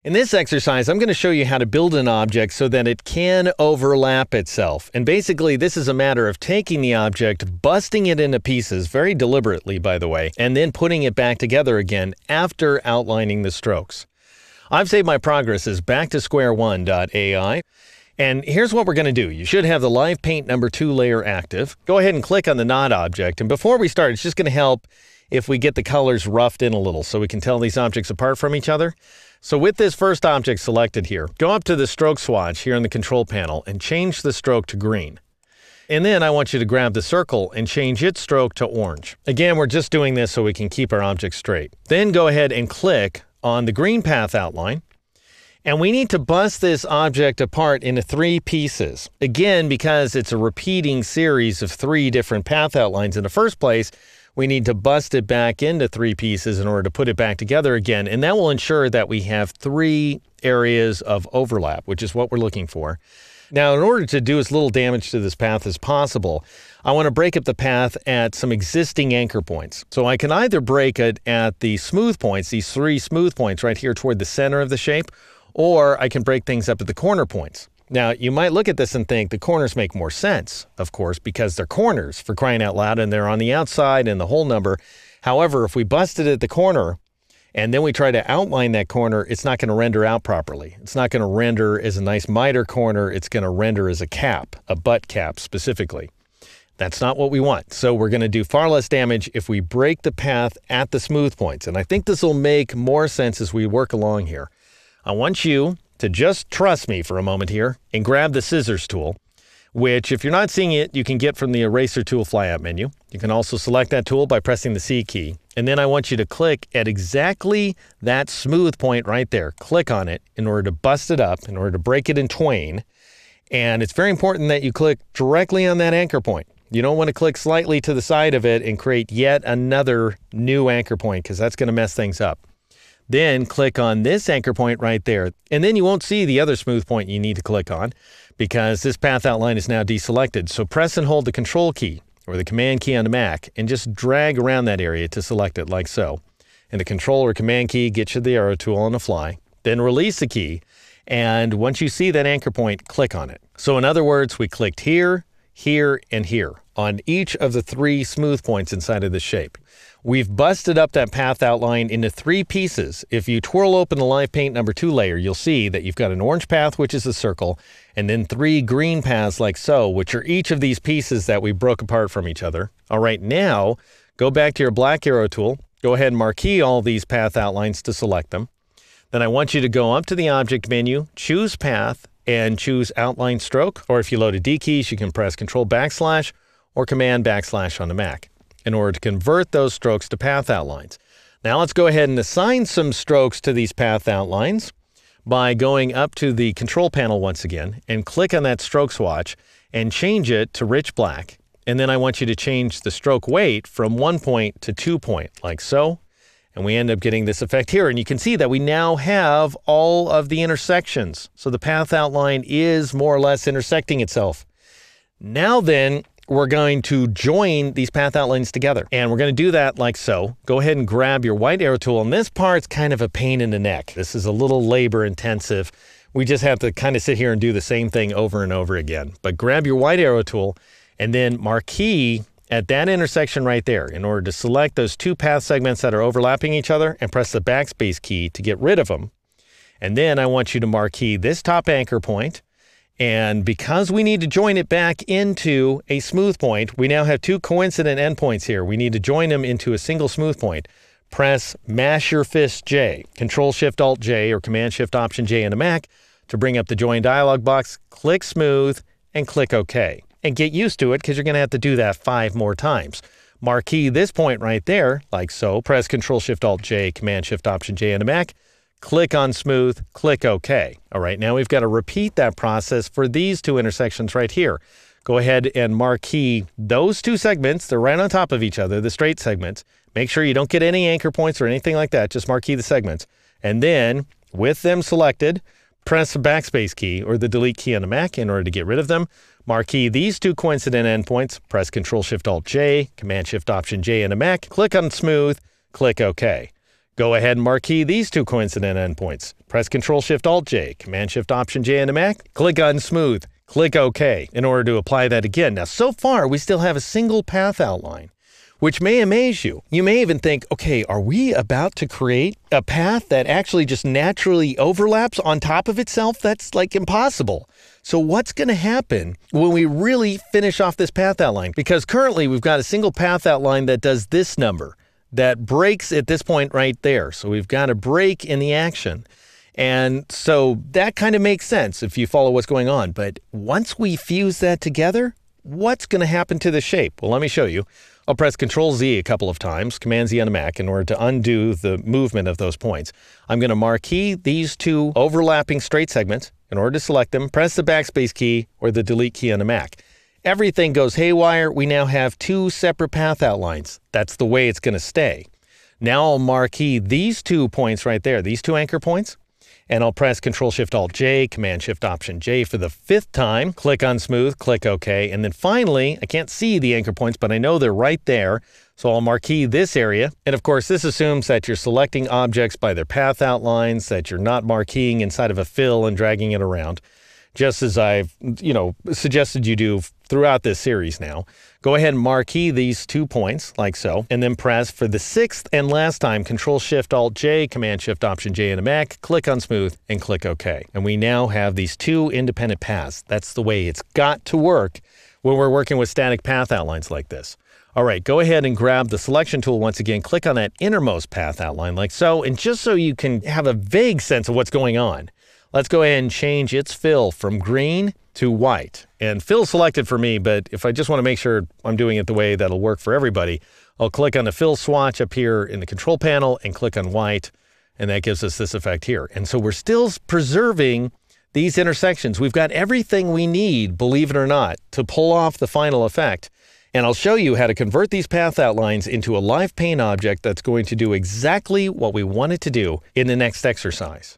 In this exercise, I'm going to show you how to build an object so that it can overlap itself. And basically, this is a matter of taking the object, busting it into pieces, very deliberately, by the way, and then putting it back together again after outlining the strokes. I've saved my progress as backtosquare1.ai. And here's what we're going to do. You should have the Live Paint number 2 layer active. Go ahead and click on the knot object. And before we start, it's just going to help if we get the colors roughed in a little so we can tell these objects apart from each other. So with this first object selected here, go up to the stroke swatch here in the control panel and change the stroke to green. And then I want you to grab the circle and change its stroke to orange. Again, we're just doing this so we can keep our object straight. Then go ahead and click on the green path outline. And we need to bust this object apart into 3 pieces. Again, because it's a repeating series of 3 different path outlines in the first place, we need to bust it back into 3 pieces in order to put it back together again. And that will ensure that we have 3 areas of overlap, which is what we're looking for. Now, in order to do as little damage to this path as possible, I want to break up the path at some existing anchor points. So I can either break it at the smooth points, these 3 smooth points right here toward the center of the shape, or I can break things up at the corner points. Now, you might look at this and think the corners make more sense, of course, because they're corners, for crying out loud, and they're on the outside and the whole number. However, if we busted at the corner and then we try to outline that corner, it's not going to render out properly. It's not going to render as a nice miter corner. It's going to render as a cap, a butt cap specifically. That's not what we want. So we're going to do far less damage if we break the path at the smooth points. And I think this will make more sense as we work along here. I want you to just trust me for a moment here and grab the scissors tool, which if you're not seeing it, you can get from the eraser tool flyout menu. You can also select that tool by pressing the C key. And then I want you to click at exactly that smooth point right there. Click on it in order to bust it up, in order to break it in twain. And it's very important that you click directly on that anchor point. You don't want to click slightly to the side of it and create yet another new anchor point because that's going to mess things up. Then click on this anchor point right there. And then you won't see the other smooth point you need to click on because this path outline is now deselected. So press and hold the Control key or the Command key on the Mac and just drag around that area to select it like so. And the Control or Command key gets you the arrow tool on the fly. Then release the key. And once you see that anchor point, click on it. So in other words, we clicked here, here, and here on each of the 3 smooth points inside of the shape. We've busted up that path outline into 3 pieces. If you twirl open the Live Paint number 2 layer, you'll see that you've got an orange path, which is a circle, and then 3 green paths like so, which are each of these pieces that we broke apart from each other. All right, now go back to your black arrow tool. Go ahead and marquee all these path outlines to select them. Then I want you to go up to the object menu, choose path, and choose outline stroke. Or if you loaded D keys, you can press Control / or Command / on the Mac in order to convert those strokes to path outlines. Now let's go ahead and assign some strokes to these path outlines by going up to the control panel once again and click on that stroke swatch and change it to rich black. And then I want you to change the stroke weight from 1 point to 2 point, like so. And we end up getting this effect here. And you can see that we now have all of the intersections. So the path outline is more or less intersecting itself. Now then, we're going to join these path outlines together. And we're going to do that like so. Go ahead and grab your white arrow tool. And this part's kind of a pain in the neck. This is a little labor intensive. We just have to kind of sit here and do the same thing over and over again. But grab your white arrow tool and then marquee at that intersection right there in order to select those 2 path segments that are overlapping each other and press the backspace key to get rid of them. And then I want you to marquee this top anchor point. And because we need to join it back into a smooth point, we now have 2 coincident endpoints here. We need to join them into a single smooth point. Press Mash your fist J, Control-Shift-Alt-J or Command-Shift-Option-J in a Mac to bring up the Join dialog box. Click Smooth and click OK. And get used to it because you're going to have to do that 5 more times. Marquee this point right there, like so. Press Control-Shift-Alt-J, Command-Shift-Option-J in a Mac. Click on Smooth, click OK. All right, now we've got to repeat that process for these 2 intersections right here. Go ahead and marquee those 2 segments. They're right on top of each other, the straight segments. Make sure you don't get any anchor points or anything like that. Just marquee the segments. And then, with them selected, press the backspace key or the delete key on the Mac in order to get rid of them. Marquee these 2 coincident endpoints. Press Control-Shift-Alt-J, Command-Shift-Option-J in a Mac. Click on Smooth, click OK. Go ahead and marquee these two coincident endpoints. Press Ctrl-Shift-Alt-J, Command-Shift-Option-J on the Mac, click on Smooth, click OK in order to apply that again. Now, so far, we still have a single path outline, which may amaze you. You may even think, okay, are we about to create a path that actually just naturally overlaps on top of itself? That's like impossible. So what's going to happen when we really finish off this path outline? Because currently we've got a single path outline that does this number, that breaks at this point right there. So we've got a break in the action. And so that kind of makes sense if you follow what's going on. But once we fuse that together, what's going to happen to the shape? Well, let me show you. I'll press Ctrl-Z a couple of times, Command-Z on the Mac, in order to undo the movement of those points. I'm going to marquee these two overlapping straight segments. In order to select them, press the backspace key or the delete key on the Mac. Everything goes haywire. We now have two separate path outlines. That's the way it's going to stay. Now I'll marquee these 2 points right there, these 2 anchor points, and I'll press Ctrl-Shift-Alt-J, Command-Shift-Option-J for the 5th time. Click on Smooth, click OK, and then finally, I can't see the anchor points, but I know they're right there, so I'll marquee this area. And of course, this assumes that you're selecting objects by their path outlines, that you're not marqueeing inside of a fill and dragging it around, just as I've, suggested you do throughout this series now. Go ahead and marquee these 2 points like so, and then press for the 6th and last time, Ctrl-Shift-Alt-J, Command-Shift-Option-J in a Mac, click on Smooth, and click OK. And we now have these 2 independent paths. That's the way it's got to work when we're working with static path outlines like this. All right, go ahead and grab the selection tool once again, click on that innermost path outline like so, and just so you can have a vague sense of what's going on, let's go ahead and change its fill from green to white. And fill selected for me, but if I just want to make sure I'm doing it the way that'll work for everybody, I'll click on the fill swatch up here in the control panel and click on white, and that gives us this effect here. And so we're still preserving these intersections. We've got everything we need, believe it or not, to pull off the final effect. And I'll show you how to convert these path outlines into a live paint object that's going to do exactly what we want it to do in the next exercise.